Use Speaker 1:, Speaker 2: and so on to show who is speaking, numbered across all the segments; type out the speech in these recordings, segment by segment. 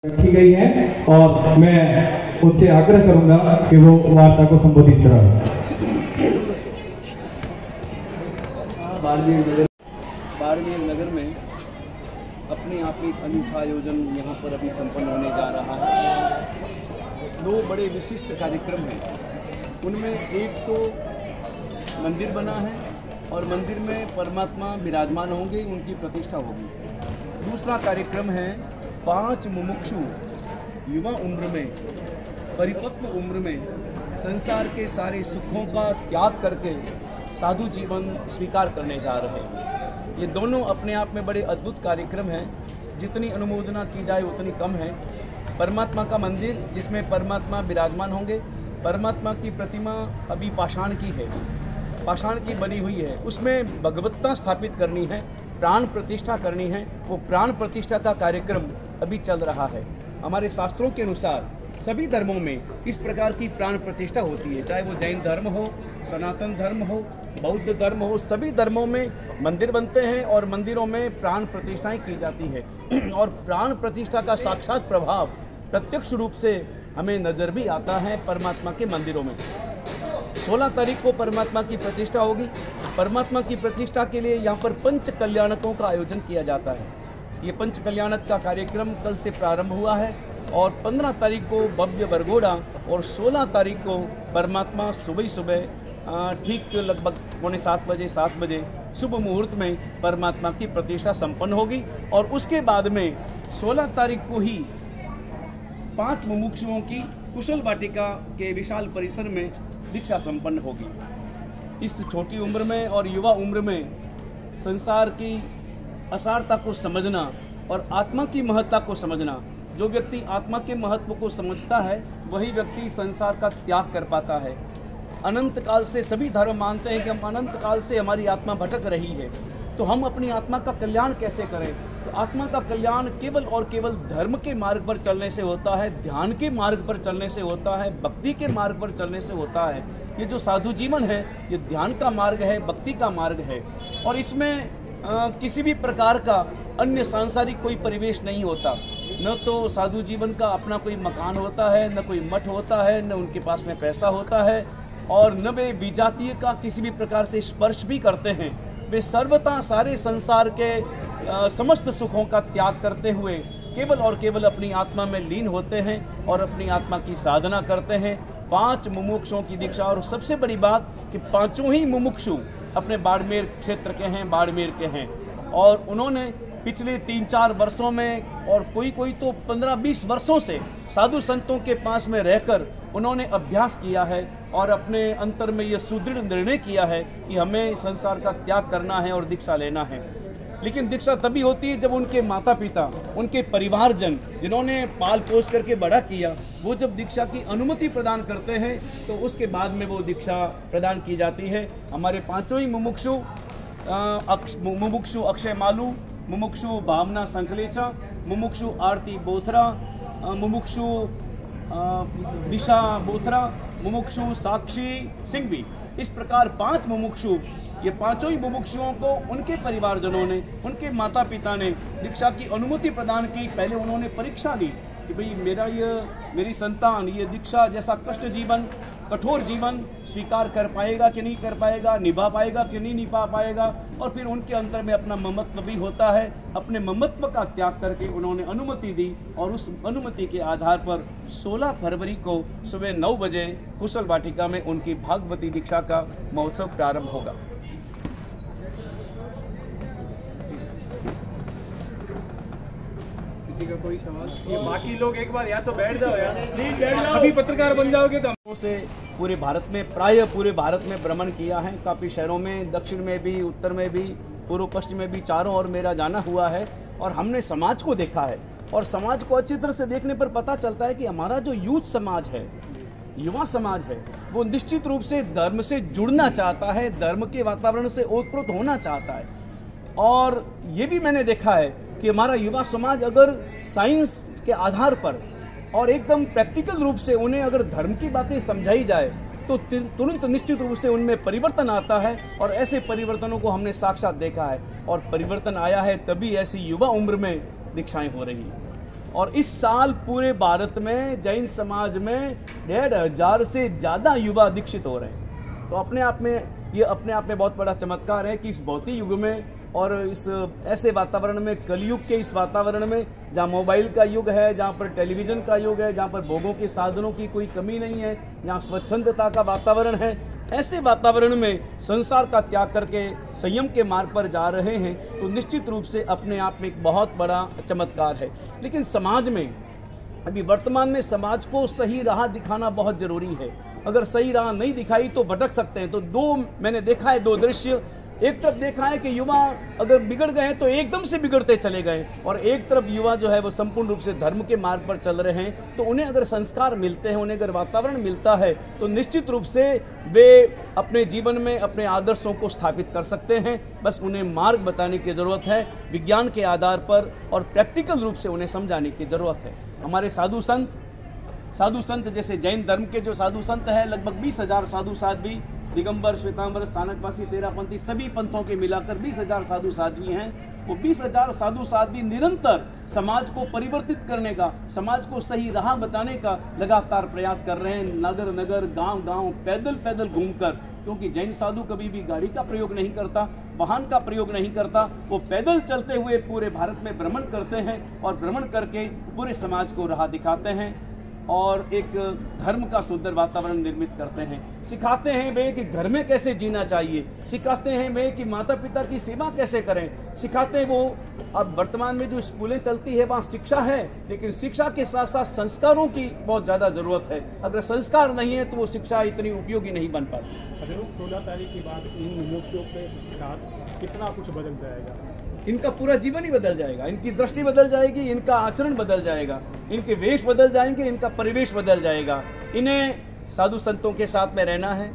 Speaker 1: रखी गई है और मैं उनसे आग्रह करूंगा कि वो वार्ता को संबोधित करें।
Speaker 2: बाड़मेर नगर में अपने आप एक अनूठा आयोजन यहाँ पर अभी संपन्न होने जा रहा है। दो बड़े विशिष्ट कार्यक्रम हैं, उनमें एक तो मंदिर बना है और मंदिर में परमात्मा विराजमान होंगे, उनकी प्रतिष्ठा होगी। दूसरा कार्यक्रम है 5 मुमुक्षु युवा उम्र में, परिपक्व उम्र में संसार के सारे सुखों का त्याग करके साधु जीवन स्वीकार करने जा रहे हैं। ये दोनों अपने आप में बड़े अद्भुत कार्यक्रम हैं, जितनी अनुमोदना की जाए उतनी कम है। परमात्मा का मंदिर जिसमें परमात्मा विराजमान होंगे, परमात्मा की प्रतिमा अभी पाषाण की है, पाषाण की बनी हुई है, उसमें भगवत्ता स्थापित करनी है, प्राण प्रतिष्ठा करनी है। वो प्राण प्रतिष्ठा का कार्यक्रम अभी चल रहा है। हमारे शास्त्रों के अनुसार सभी धर्मों में इस प्रकार की प्राण प्रतिष्ठा होती है, चाहे वो जैन धर्म हो, सनातन धर्म हो, बौद्ध धर्म हो, सभी धर्मों में मंदिर बनते हैं और मंदिरों में प्राण प्रतिष्ठाएं की जाती है। और प्राण प्रतिष्ठा का साक्षात प्रभाव प्रत्यक्ष रूप से हमें नजर भी आता है परमात्मा के मंदिरों में। 16 तारीख को परमात्मा की प्रतिष्ठा होगी। परमात्मा की प्रतिष्ठा के लिए यहाँ पर पंच कल्याणकों का आयोजन किया जाता है। ये पंच कल्याणक का कार्यक्रम कल से प्रारंभ हुआ है और 15 तारीख को भव्य बरगोड़ा और 16 तारीख को परमात्मा सुबह ठीक लगभग 6:45 7 बजे शुभ मुहूर्त में परमात्मा की प्रतिष्ठा संपन्न होगी। और उसके बाद में 16 तारीख को ही 5 मुमुक्षुओं की कुशल वाटिका के विशाल परिसर में दीक्षा संपन्न होगी। इस छोटी उम्र में और युवा उम्र में संसार की असारता को समझना और आत्मा की महत्ता को समझना, जो व्यक्ति आत्मा के महत्व को समझता है वही व्यक्ति संसार का त्याग कर पाता है। अनंत काल से सभी धर्म मानते हैं कि हम अनंत काल से हमारी आत्मा भटक रही है, तो हम अपनी आत्मा का कल्याण कैसे करें? तो आत्मा का कल्याण केवल और केवल धर्म के मार्ग पर चलने से होता है, ध्यान के मार्ग पर चलने से होता है, भक्ति के मार्ग पर चलने से होता है। ये जो साधु जीवन है ये ध्यान का मार्ग है, भक्ति का मार्ग है। और इसमें किसी भी प्रकार का अन्य सांसारिक कोई परिवेश नहीं होता। न तो साधु जीवन का अपना कोई मकान होता है, न कोई मठ होता है, न उनके पास में पैसा होता है, और न वे विजातीय का किसी भी प्रकार से स्पर्श भी करते हैं। वे सर्वथा सारे संसार के समस्त सुखों का त्याग करते हुए केवल और केवल अपनी आत्मा में लीन होते हैं और अपनी आत्मा की साधना करते हैं। 5 मुमुक्षुओं की दीक्षा, और सबसे बड़ी बात कि पांचों ही मुमुक्षु अपने बाड़मेर क्षेत्र के हैं, बाड़मेर के हैं। और उन्होंने पिछले 3-4 वर्षों में और कोई तो 15-20 वर्षों से साधु संतों के पास में रहकर उन्होंने अभ्यास किया है और अपने अंतर में यह सुदृढ़ निर्णय किया है कि हमें संसार का त्याग करना है और दीक्षा लेना है। लेकिन दीक्षा तभी होती है जब उनके माता पिता, उनके परिवारजन, जिन्होंने पाल पोस करके बड़ा किया, वो जब दीक्षा की अनुमति प्रदान करते हैं तो उसके बाद में वो दीक्षा प्रदान की जाती है। हमारे पांचों ही मुमुक्षु अक्षय मालू, मुमुक्षु भावना संकलेचा, मुमुक्षु आरती बोथरा, मुमुक्षु दिशा बोथरा, मुमुक्षु साक्षी सिंघवी, इस प्रकार 5 मुमुक्षु, ये पांचों ही मुमुक्षुओं को उनके परिवारजनों ने, उनके माता पिता ने दीक्षा की अनुमति प्रदान की। पहले उन्होंने परीक्षा ली कि भाई मेरी संतान ये दीक्षा जैसा कष्ट जीवन, कठोर जीवन स्वीकार कर पाएगा कि नहीं कर पाएगा, निभा पाएगा कि नहीं निभा पाएगा। और फिर उनके अंतर में अपना ममत्व भी होता है, अपने ममत्व का त्याग करके उन्होंने अनुमति दी और उस अनुमति के आधार पर 16 फरवरी को सुबह 9 बजे कुशल वाटिका में उनकी भागवती दीक्षा का महोत्सव प्रारंभ होगा।
Speaker 3: किसी का कोई सवाल? ये बाकी लोग एक बार या तो बैठ जाओ यार, प्लीज बैठ जाओ, सभी पत्रकार बन जाओगे तो।
Speaker 2: से पूरे भारत में, प्राय पूरे भारत में भ्रमण किया है, काफ़ी शहरों में, दक्षिण में भी, उत्तर में भी, पूर्व पश्चिम में भी, चारों ओर मेरा जाना हुआ है। और हमने समाज को देखा है और समाज को अच्छी तरह से देखने पर पता चलता है कि हमारा जो यूथ समाज है, युवा समाज है, वो निश्चित रूप से धर्म से जुड़ना चाहता है, धर्म के वातावरण से ओतप्रोत होना चाहता है। और ये भी मैंने देखा है कि हमारा युवा समाज अगर साइंस के आधार पर और एकदम प्रैक्टिकल रूप से उन्हें अगर धर्म की बातें समझाई जाए तो तुरंत निश्चित रूप से उनमें परिवर्तन आता है। और ऐसे परिवर्तनों को हमने साक्षात देखा है और परिवर्तन आया है तभी ऐसी युवा उम्र में दीक्षाएं हो रही हैं। और इस साल पूरे भारत में जैन समाज में 1500 से ज़्यादा युवा दीक्षित हो रहे हैं। तो अपने आप में ये अपने आप में बहुत बड़ा चमत्कार है कि इस भौतिक युग में और इस ऐसे वातावरण में, कलयुग के इस वातावरण में, जहाँ मोबाइल का युग है, जहाँ पर टेलीविज़न का युग है, जहाँ पर भोगों के साधनों की कोई कमी नहीं है, जहाँ स्वच्छंदता का वातावरण है, ऐसे वातावरण में संसार का त्याग करके संयम के मार्ग पर जा रहे हैं, तो निश्चित रूप से अपने आप में एक बहुत बड़ा चमत्कार है। लेकिन समाज में अभी वर्तमान में समाज को सही राह दिखाना बहुत जरूरी है। अगर सही राह नहीं दिखाई तो भटक सकते हैं। तो मैंने देखा है 2 दृश्य। एक तरफ देखा है कि युवा अगर बिगड़ गए तो एकदम से बिगड़ते चले गए, और एक तरफ युवा जो है वो संपूर्ण रूप से धर्म के मार्ग पर चल रहे हैं। तो उन्हें अगर संस्कार मिलते हैं, उन्हें अगर वातावरण मिलता है, तो निश्चित रूप से वे अपने जीवन में अपने आदर्शों को स्थापित कर सकते हैं। बस उन्हें मार्ग बताने की जरूरत है, विज्ञान के आधार पर और प्रैक्टिकल रूप से उन्हें समझाने की जरूरत है। हमारे साधु संत जैसे जैन धर्म के जो साधु संत हैं, लगभग 20,000 साधु साध्वी, दिगंबर, श्वेतांबर, स्थानकवासी, तेरापंथी, सभी पंथों के मिलाकर 20,000 साधु साध्वी हैं। वो 20,000 साधु साध्वी निरंतर समाज को परिवर्तित करने का, समाज को सही राह बताने का लगातार प्रयास कर रहे हैं, नगर नगर, गांव गांव, पैदल पैदल घूमकर। क्योंकि जैन साधु कभी भी गाड़ी का प्रयोग नहीं करता, वाहन का प्रयोग नहीं करता, वो पैदल चलते हुए पूरे भारत में भ्रमण करते हैं और भ्रमण करके पूरे समाज को राह दिखाते हैं और एक धर्म का सुंदर वातावरण निर्मित करते हैं। सिखाते हैं वे कि घर में कैसे जीना चाहिए, सिखाते हैं वे कि माता पिता की सेवा कैसे करें, सिखाते हैं वो। अब वर्तमान में जो स्कूलें चलती है वहाँ शिक्षा है, लेकिन शिक्षा के साथ साथ संस्कारों की बहुत ज़्यादा ज़रूरत है। अगर संस्कार नहीं है तो वो शिक्षा इतनी उपयोगी नहीं बन पाती।
Speaker 3: अगर 16 तारीख के बाद इन मोक्षों के साथ कितना कुछ बदल जाएगा?
Speaker 2: इनका पूरा जीवन ही बदल जाएगा, इनकी दृष्टि बदल जाएगी, इनका आचरण बदल जाएगा, इनके वेश बदल जाएंगे, इनका परिवेश बदल जाएगा। इन्हें साधु संतों के साथ में रहना है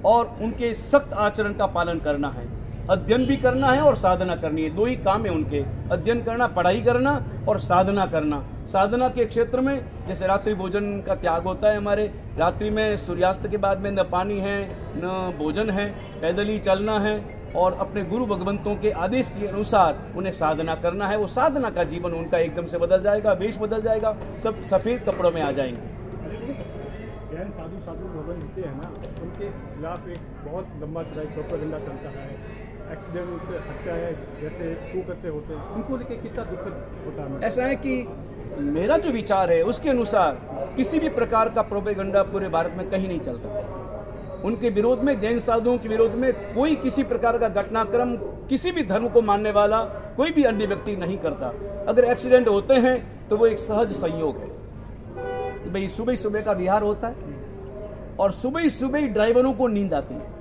Speaker 2: और उनके सख्त आचरण का पालन करना है। अध्ययन भी करना है और साधना करनी है। 2 ही काम है उनके, अध्ययन करना, पढ़ाई करना और साधना करना। साधना के क्षेत्र में जैसे रात्रि भोजन का त्याग होता है हमारे, रात्रि में सूर्यास्त के बाद में न पानी है न भोजन है, पैदल ही चलना है और अपने गुरु भगवंतों के आदेश के अनुसार उन्हें साधना करना है। वो साधना का जीवन उनका एकदम से बदल जाएगा, वेश बदल जाएगा, सब सफ़ेद कपड़ों में आ जाएंगे।
Speaker 3: जैन साधु भगवान होते हैं ना, उनके खिलाफ एक बहुत लंबा चौड़ा प्रोपेगेंडा चलता है, एक्सीडेंट, हत्या है जैसे वो करते होते हैं, उनको लेके कितना दुखद होता है?
Speaker 2: ऐसा है कि मेरा जो विचार है उसके अनुसार किसी भी प्रकार का प्रोपेगेंडा पूरे भारत में कहीं नहीं चलता। उनके विरोध में, जैन साधुओं के विरोध में कोई किसी प्रकार का घटनाक्रम किसी भी धर्म को मानने वाला कोई भी अन्य व्यक्ति नहीं करता। अगर एक्सीडेंट होते हैं तो वो एक सहज संयोग है कि भाई सुबह सुबह का विहार होता है और सुबह सुबह ड्राइवरों को नींद आती है।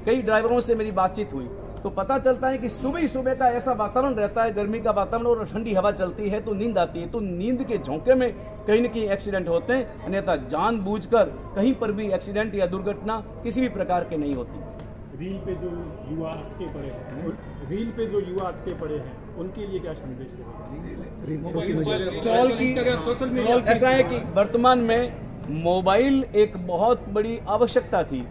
Speaker 2: कई ड्राइवरों से मेरी बातचीत हुई तो पता चलता है कि सुबह सुबह का ऐसा वातावरण रहता है, गर्मी का वातावरण और ठंडी हवा चलती है तो नींद आती है। तो नींद के झोंके में कहीं न कहीं एक्सीडेंट होते हैं, अन्यथा जानबूझकर कहीं पर भी एक्सीडेंट या दुर्घटना किसी भी प्रकार के नहीं होती।
Speaker 3: रील पे जो युवा अटके पड़े हैं उनके लिए क्या संदेश है?
Speaker 2: ऐसा है कि वर्तमान में मोबाइल एक बहुत बड़ी आवश्यकता थी,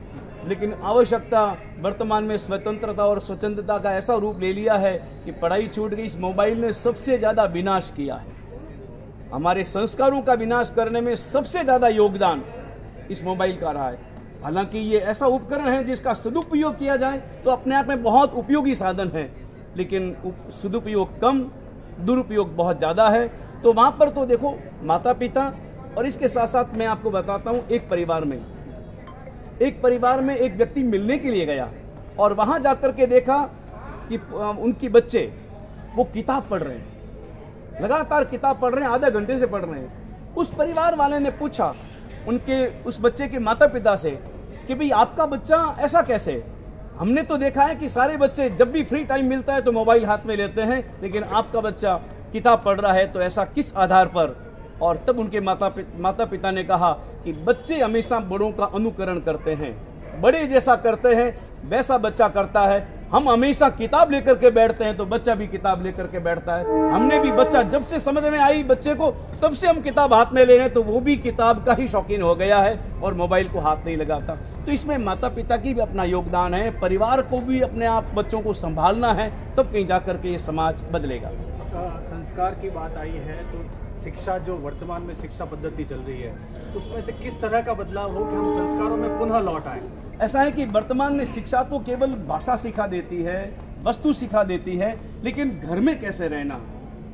Speaker 2: लेकिन आवश्यकता वर्तमान में स्वतंत्रता और स्वच्छंदता का ऐसा रूप ले लिया है कि पढ़ाई छूट गई। इस मोबाइल ने सबसे ज्यादा विनाश किया है। हमारे संस्कारों का विनाश करने में सबसे ज्यादा योगदान इस मोबाइल का रहा है। हालांकि ये ऐसा उपकरण है जिसका सदुपयोग किया जाए तो अपने आप में बहुत उपयोगी साधन है, लेकिन सदुपयोग कम, दुरुपयोग बहुत ज्यादा है। तो वहां पर तो देखो माता पिता, और इसके साथ साथ मैं आपको बताता हूं, एक परिवार में एक व्यक्ति मिलने के लिए गया और वहां जाकर के देखा कि उनके बच्चे वो किताब पढ़ रहे हैं, लगातार किताब पढ़ रहे हैं, आधे घंटे से पढ़ रहे हैं। उस परिवार वाले ने पूछा उस बच्चे के माता पिता से कि भाई आपका बच्चा ऐसा कैसे? हमने तो देखा है कि सारे बच्चे जब भी फ्री टाइम मिलता है तो मोबाइल हाथ में लेते हैं, लेकिन आपका बच्चा किताब पढ़ रहा है, तो ऐसा किस आधार पर? और तब उनके माता पिता ने कहा कि बच्चे हमेशा बड़ों का अनुकरण करते हैं, बड़े जैसा करते हैं वैसा बच्चा करता है। हम हमेशा किताब लेकर के बैठते हैं तो बच्चा भी किताब लेकर के बैठता है। हमने भी बच्चा जब से समझ में आई बच्चे को, तब से हम किताब हाथ में ले रहे हैं, तो वो भी किताब का ही शौकीन हो गया है और मोबाइल को हाथ नहीं लगाता। तो इसमें माता पिता की भी अपना योगदान है, परिवार को भी अपने आप बच्चों को संभालना है, तब कहीं जाकर के ये समाज बदलेगा।
Speaker 4: संस्कार की बात आई है तो शिक्षा जो वर्तमान में शिक्षा पद्धति चल रही है उसमें से किस तरह का बदलाव हो कि हम संस्कारों में पुनः लौट आए?
Speaker 2: ऐसा है कि वर्तमान में शिक्षा तो केवल भाषा सिखा देती है, वस्तु सिखा देती है, लेकिन घर में कैसे रहना,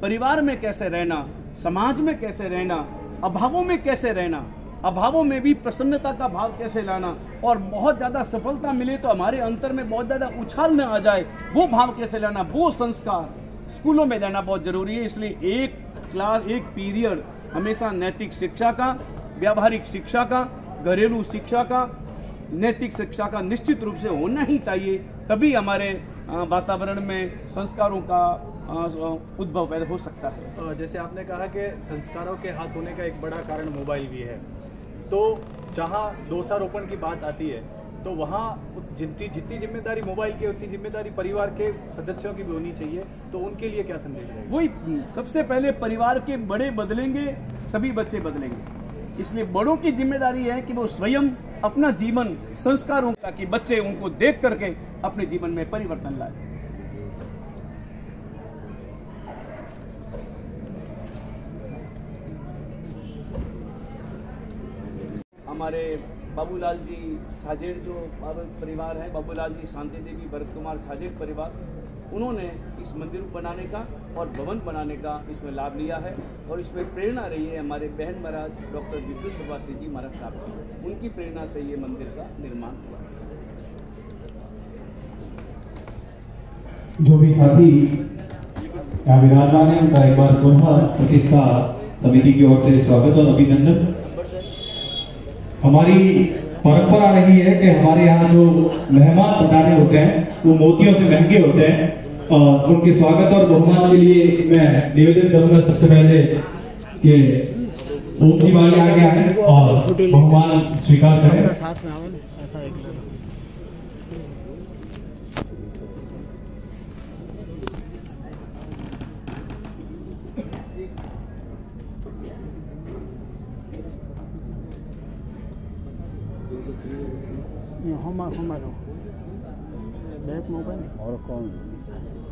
Speaker 2: परिवार में कैसे रहना, समाज में कैसे रहना, अभावों में कैसे रहना, अभावों में भी प्रसन्नता का भाव कैसे लाना, और बहुत ज़्यादा सफलता मिले तो हमारे अंतर में बहुत ज़्यादा उछाल न आ जाए, वो भाव कैसे लाना, वो संस्कार स्कूलों में देना बहुत जरूरी है। इसलिए एक क्लास, एक पीरियड हमेशा नैतिक शिक्षा का, व्यावहारिक शिक्षा का, घरेलू शिक्षा का, नैतिक शिक्षा का निश्चित रूप से होना ही चाहिए। तभी हमारे वातावरण में संस्कारों का उद्भव पैदा हो सकता है।
Speaker 4: जैसे आपने कहा कि संस्कारों के हाथ होने का एक बड़ा कारण मोबाइल भी है, तो जहाँ दोषारोपण की बात आती है तो वहाँ जितनी जिम्मेदारी मोबाइल की उतनी जिम्मेदारी परिवार के सदस्यों की भी होनी चाहिए, तो उनके लिए क्या संदेश है?
Speaker 2: वही सबसे पहले परिवार के बड़े बदलेंगे तभी बच्चे बदलेंगे। इसलिए बड़ों की जिम्मेदारी है कि वो स्वयं अपना जीवन संस्कारों, ताकि बच्चे उनको देख करके अपने जीवन में परिवर्तन लाए। हमारे बाबूलाल जी छाजेड़ जो परिवार है, बाबूलाल जी, शांति देवी, भरत कुमार छाजेड़ परिवार, उन्होंने इस मंदिर बनाने का और भवन बनाने का इसमें लाभ लिया है, और इसमें प्रेरणा रही है हमारे बहन महाराज डॉक्टर विद्युत प्रवासी जी महाराज साहब की। उनकी प्रेरणा से ये मंदिर का निर्माण हुआ।
Speaker 1: जो भी साथी यहाँ विराजमान है उनका एक बार पुनः प्रतिष्ठा समिति की ओर से स्वागत और अभिनंदन। हमारी परंपरा रही है कि हमारे यहाँ जो मेहमान पधारे होते हैं वो मोतियों से महंगे होते हैं, और उनके स्वागत और बहुमान के लिए मैं निवेदन करूंगा सबसे पहले कि ओम जी वाले आगे आए और बहुमान स्वीकार करें।
Speaker 5: साथ में आओ ना, ऐसा एक हमारो बैक मोबाइल और कौन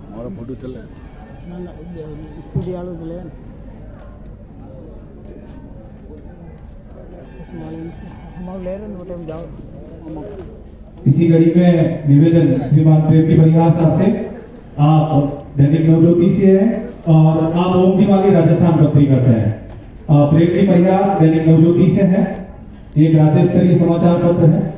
Speaker 5: हमारा फोटो चल ना ना स्टूडियो वालों दिले हमारे ले रहे हैं टाइम जाओ।
Speaker 1: इसी कड़ी में निवेदन श्रीमान प्रेम की परिहार साहब से, आप दैनिक नवज्योति से हैं और आप ओम जी वाली राजस्थान पत्रिका से हैं। प्रेम की परिहार दैनिक नवज्योति से है, एक राज्य स्तरीय समाचार पत्र है।